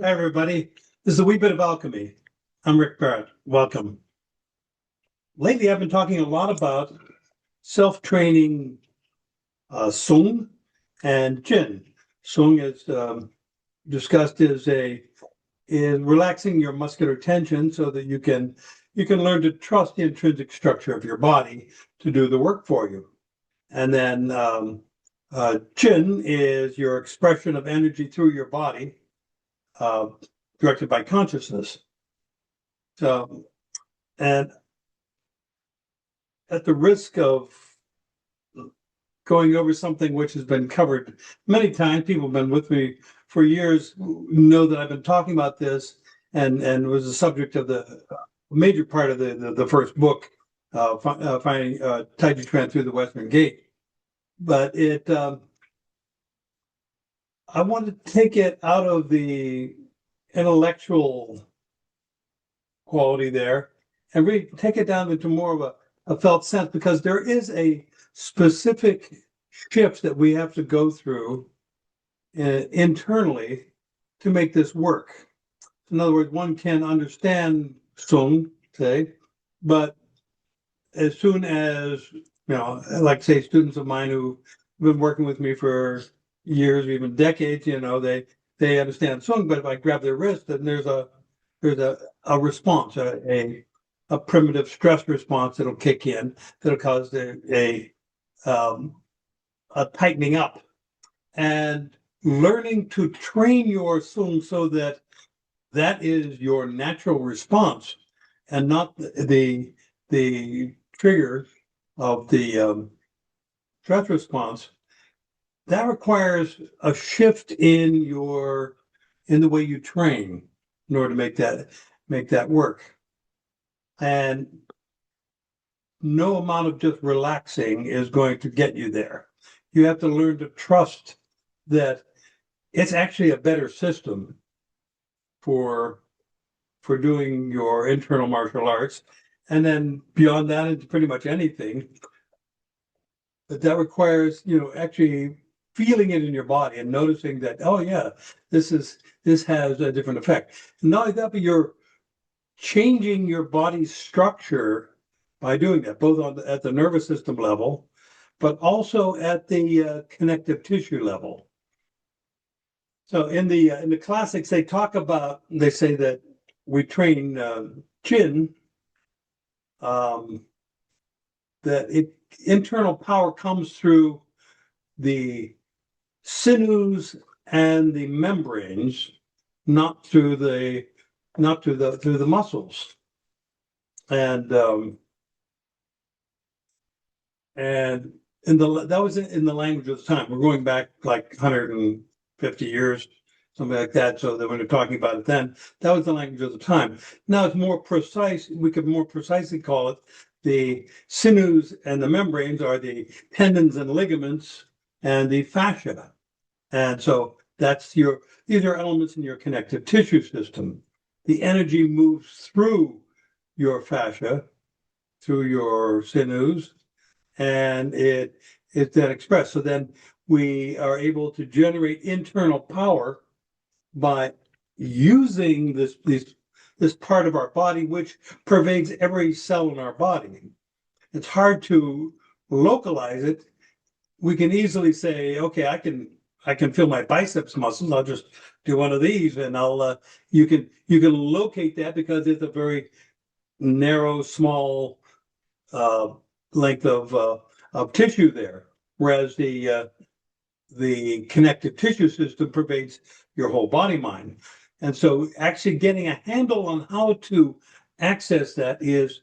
Hi, everybody. This is a wee bit of alchemy. I'm Rick Barrett. Welcome. Lately, I've been talking a lot about self-training Song and Jin. Song is discussed as is relaxing your muscular tension so that you can learn to trust the intrinsic structure of your body to do the work for you. And then Jin is your expression of energy through your body, directed by consciousness. So, and at the risk of going over something which has been covered many times, people have been with me for years, know that I've been talking about this, and was the subject of the major part of the first book, finding Tai Chi through the Western Gate. But I want to take it out of the intellectual quality there and really take it down into more of a felt sense, because there is a specific shift that we have to go through internally to make this work. In other words, one can understand Song, say, but as soon as, like say students of mine who've been working with me for years, even decades, they understand Song, but if I grab their wrist, then there's a response, a primitive stress response that'll kick in, that'll cause a tightening up. And learning to train your Song so that is your natural response and not the trigger of the stress response, that requires a shift in the way you train in order to make that work. And no amount of just relaxing is going to get you there. You have to learn to trust that it's actually a better system for doing your internal martial arts. And then beyond that, into pretty much anything, that requires, actually feeling it in your body and noticing that, oh yeah, this has a different effect. And not only that, but you're changing your body's structure by doing that, both at the nervous system level, but also at the connective tissue level. So in the classics, they say that we train Jin, that internal power comes through the sinews and the membranes, not through the muscles. And that was in the language of the time. We're going back like 150 years, something like that. So that when they're talking about it then, that was the language of the time. Now it's more precise. We could more precisely call it the sinews and the membranes are the tendons and ligaments and the fascia. And so these are elements in your connective tissue system. The energy moves through your fascia, through your sinews, and it's then expressed. So then we are able to generate internal power by using this part of our body, which pervades every cell in our body. It's hard to localize it. We can easily say, okay, I can feel my biceps muscles. I'll just do one of these, and you can locate that because it's a very narrow, small length of tissue there, whereas the connective tissue system pervades your whole body mind. And so actually getting a handle on how to access that is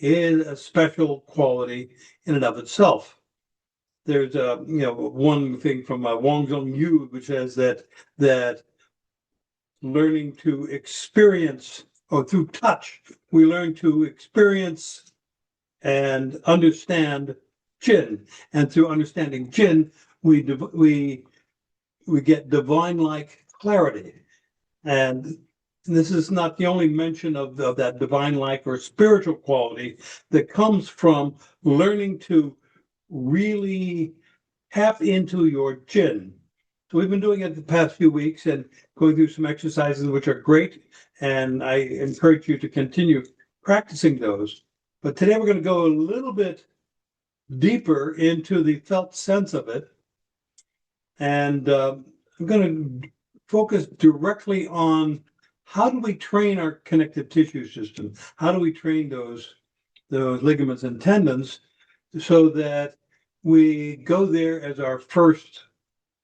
a special quality in and of itself. There's one thing from Wang Zhongyu, which says that learning to experience, or through touch, we learn to experience and understand Jin, and through understanding Jin, we get divine-like clarity. And this is not the only mention of that divine-like or spiritual quality that comes from learning to really tap into your Jin So we've been doing it the past few weeks and going through some exercises which are great. And I encourage you to continue practicing those. But today we're going to go a little bit deeper into the felt sense of it. And I'm going to focus directly on how do we train our connective tissue system? How do we train those ligaments and tendons so that we go there as our first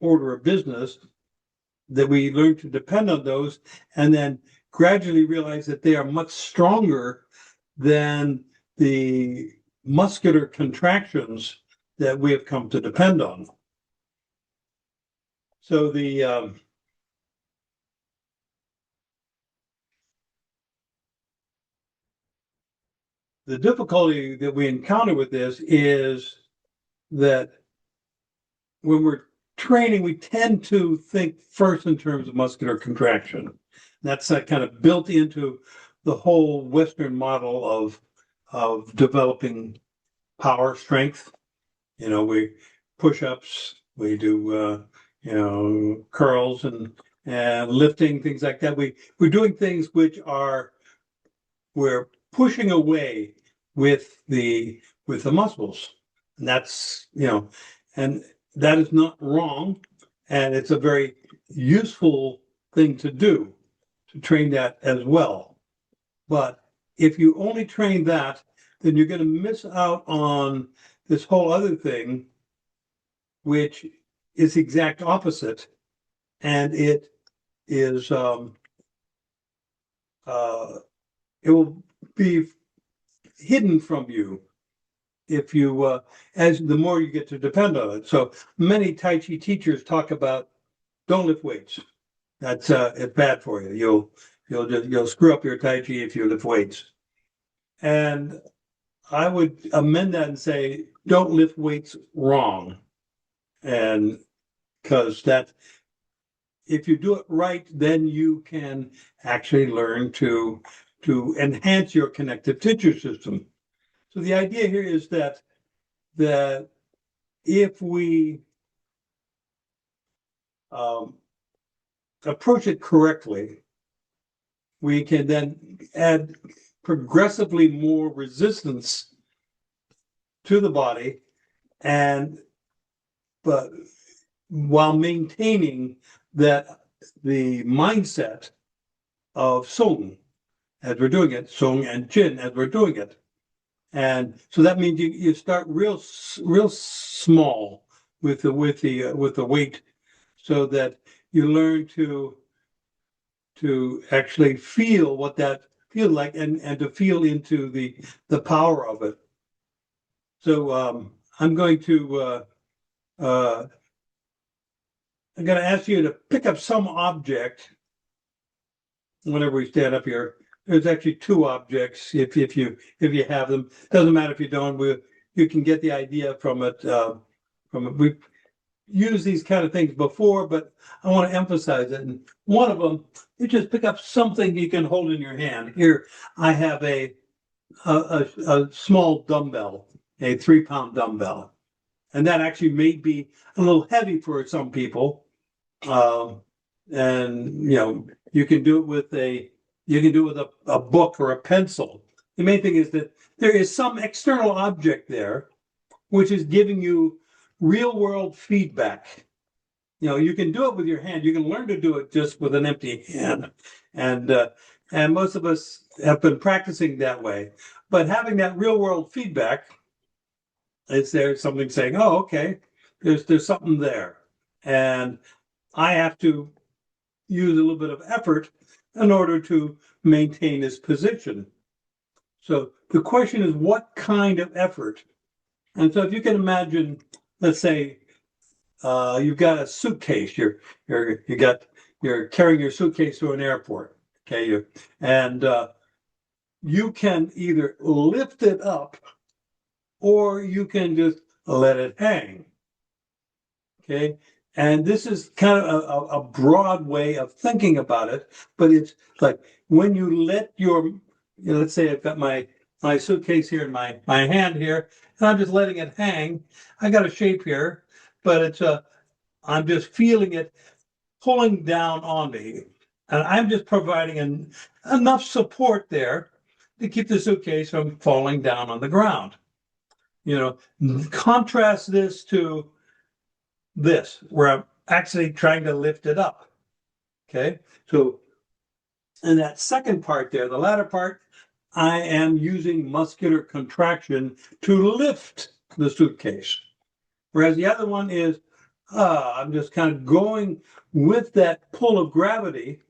order of business, that we learn to depend on those and then gradually realize that they are much stronger than the muscular contractions that we have come to depend on. So the difficulty that we encounter with this is that when we're training, we tend to think first in terms of muscular contraction. That's kind of built into the whole Western model of developing power, strength. We push-ups, we do curls and lifting, things like that. We're doing things which we're pushing away with the muscles, and that's and that is not wrong, and it's a very useful thing to do, to train that as well. But if you only train that, then you're going to miss out on this whole other thing, which is the exact opposite, and it is it will be hidden from you if you as the more you get to depend on it. So many Tai Chi teachers talk about don't lift weights. That's it's bad for you. You'll screw up your Tai Chi if you lift weights. And I would amend that and say don't lift weights wrong. And because that if you do it right, then you can actually learn to enhance your connective tissue system. So the idea here is that if we approach it correctly, we can then add progressively more resistance to the body, but while maintaining the mindset of Song as we're doing it, Song and Jin as we're doing it. And so that means you start real small with the weight, so that you learn to actually feel what that feels like and to feel into the power of it. So I'm going to ask you to pick up some object whenever we stand up here. There's actually two objects if you have them. Doesn't matter if you don't. You can get the idea from it. We've used these kind of things before, but I want to emphasize it. And one of them, you just pick up something you can hold in your hand. Here, I have a small dumbbell, a 3-pound dumbbell, and that actually may be a little heavy for some people. And you can do it with a book or a pencil. The main thing is that there is some external object there which is giving you real world feedback. You can do it with your hand. You can learn to do it just with an empty hand. And most of us have been practicing that way. But having that real world feedback, is there something saying, oh, okay, there's something there. And I have to use a little bit of effort in order to maintain this position. So the question is, what kind of effort? And so if you can imagine, let's say you've got a suitcase. You're carrying your suitcase to an airport. Okay, and you can either lift it up or you can just let it hang. Okay, and this is kind of a broad way of thinking about it, but it's like when you let let's say I've got my suitcase here in my hand here, and I'm just letting it hang. I got a shape here, but I'm just feeling it pulling down on me. And I'm just providing enough support there to keep the suitcase from falling down on the ground. Contrast this to this, where I'm actually trying to lift it up. Okay. So in that second part there, the latter part, I am using muscular contraction to lift the suitcase. Whereas the other one is, I'm just kind of going with that pull of gravity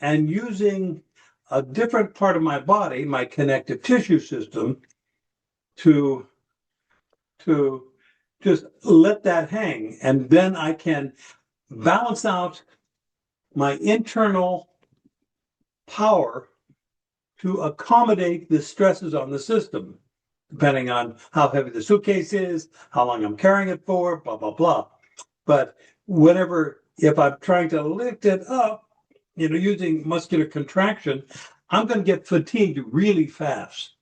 and using a different part of my body, my connective tissue system, to just let that hang. And then I can balance out my internal power to accommodate the stresses on the system, depending on how heavy the suitcase is, how long I'm carrying it for, blah, blah, blah. But if I'm trying to lift it up, using muscular contraction, I'm going to get fatigued really fast.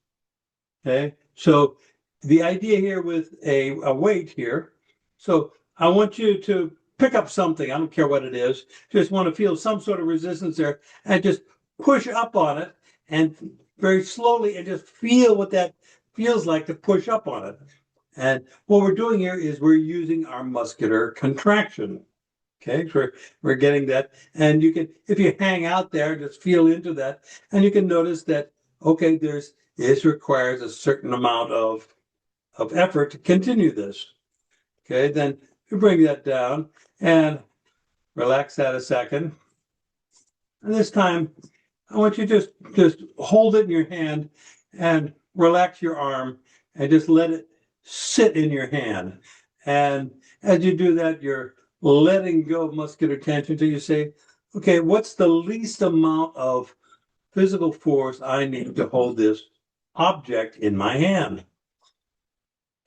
Okay. So the idea here with a weight here, so I want you to pick up something. I don't care what it is. Just want to feel some sort of resistance there and just push up on it and very slowly and just feel what that feels like to push up on it. And what we're doing here is we're using our muscular contraction. Okay, so we're getting that. And you can, if you hang out there, just feel into that. And you can notice that, okay, this requires a certain amount of effort to continue this. Okay, then you bring that down and relax that a second. And this time, I want you to just hold it in your hand and relax your arm and just let it sit in your hand. And as you do that, you're letting go of muscular tension until you say, okay, what's the least amount of physical force I need to hold this object in my hand?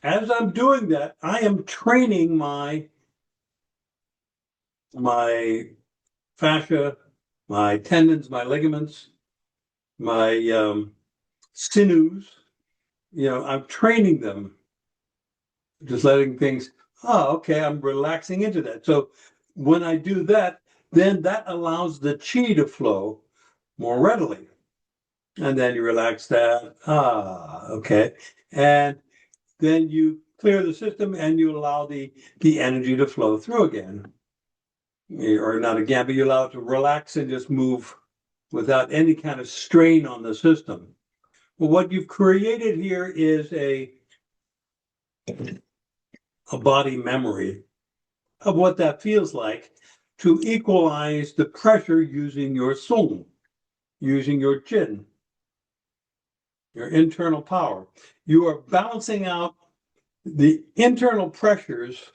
As I'm doing that, I am training my fascia, my tendons, my ligaments, my sinews. I'm training them, just letting things, okay, I'm relaxing into that. So when I do that, then that allows the chi to flow more readily. And then you relax that. Okay. And then you clear the system and you allow the energy to flow through again. Or not again, but you allow it to relax and just move without any kind of strain on the system. Well, what you've created here is a body memory of what that feels like to equalize the pressure using your Song, using your Jin, your internal power. You are balancing out the internal pressures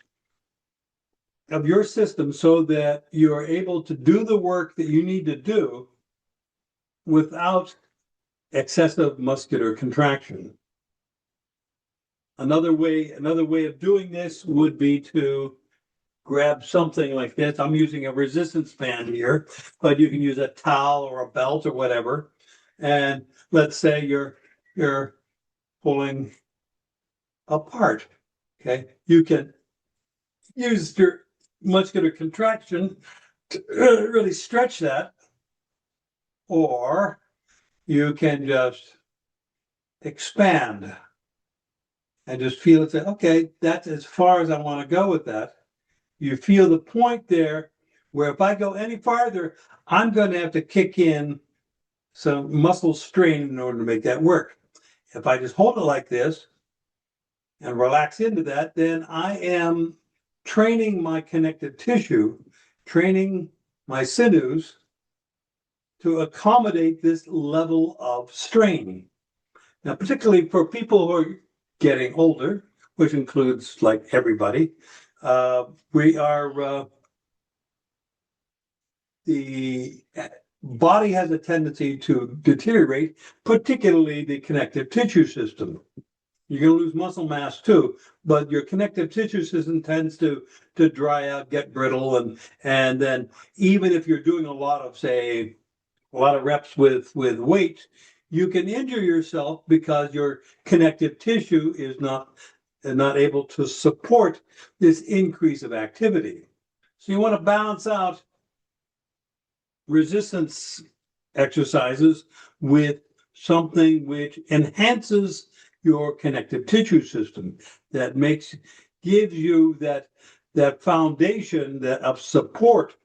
of your system so that you are able to do the work that you need to do without excessive muscular contraction. Another way of doing this would be to grab something like this. I'm using a resistance band here, but you can use a towel or a belt or whatever. And let's say you're pulling apart. Okay, you can use your muscular contraction to really stretch that, or you can just expand and just feel it. Say, okay, that's as far as I want to go with that. You feel the point there where if I go any farther, I'm going to have to kick in some muscle strain in order to make that work. If I just hold it like this and relax into that, then I am training my connective tissue, training my sinews to accommodate this level of strain. Now, particularly for people who are getting older, which includes like everybody, the body has a tendency to deteriorate, particularly the connective tissue system. You're going to lose muscle mass too, but your connective tissue system tends to dry out, get brittle, and then even if you're doing a lot of reps with weight, you can injure yourself because your connective tissue is not able to support this increase of activity. So you want to balance out resistance exercises with something which enhances your connective tissue system, that gives you that foundation that of support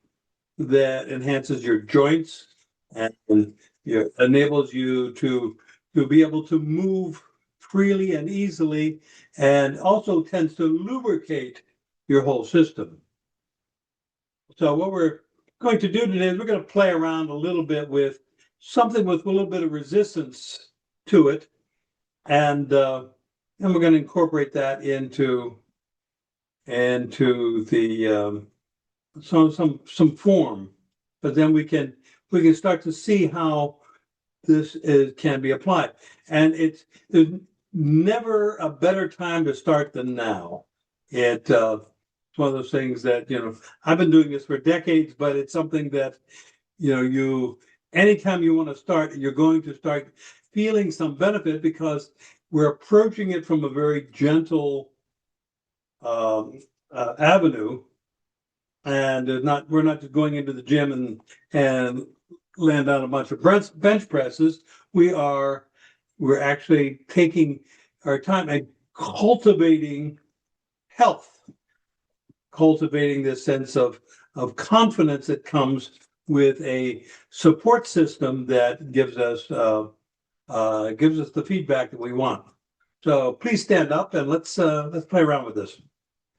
that enhances your joints and enables you to be able to move freely and easily, and also tends to lubricate your whole system. So what we're going to do today is we're going to play around a little bit with something with a little bit of resistance to it, and we're going to incorporate that into the some form. But then we can start to see how this can be applied, and there's never a better time to start than now. It's one of those things that I've been doing this for decades, but it's something that anytime you want to start, you're going to start feeling some benefit, because we're approaching it from a very gentle avenue, and we're not just going into the gym and laying down a bunch of bench presses. We're actually taking our time and cultivating health, cultivating this sense of confidence that comes with a support system that gives us the feedback that we want. So please stand up and let's play around with this.